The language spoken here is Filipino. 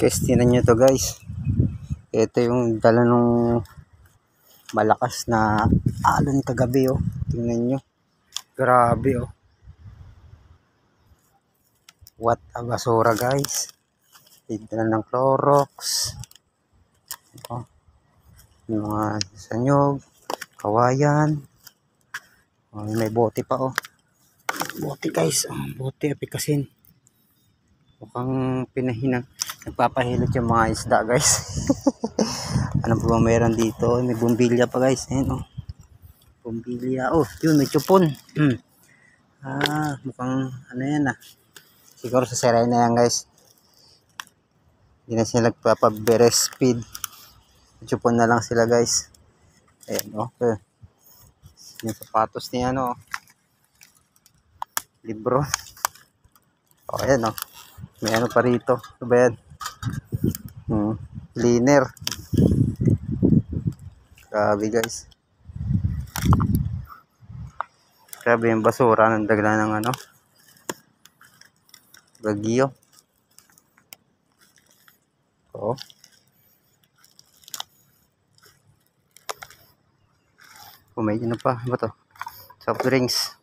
Guys, tingnan nyo to guys. Ito yung dala nung malakas na alon kagabi oh. Tingnan nyo. Grabe oh. What a basura guys. Tignan ng Clorox. Oh. Yung mga sanyog. Kawayan. Oh, may bote pa oh. Bote guys. Oh, bote apikasin. Mukhang pinahinang. Nagpapahilot yung mga isda guys. Ano po ba meron dito? May bumbilya pa guys. Ayan oh. Bumbilya. Oh, yun may chupon. Mukhang ano yan ah. Siguro sa seray na yan guys. Hindi na sila nagpapabreastfeed. Chupon na lang sila guys. Ayan oh. Okay. Yung sapatos niya ano. Libro. Oh, ayan oh. May ano pa rito. Ito ba yan? Cleaner. Grabe guys. Grabe yung basura ng dagla ng ano. Bagyo. Oh. May ano pa. Ano to? Soft drinks.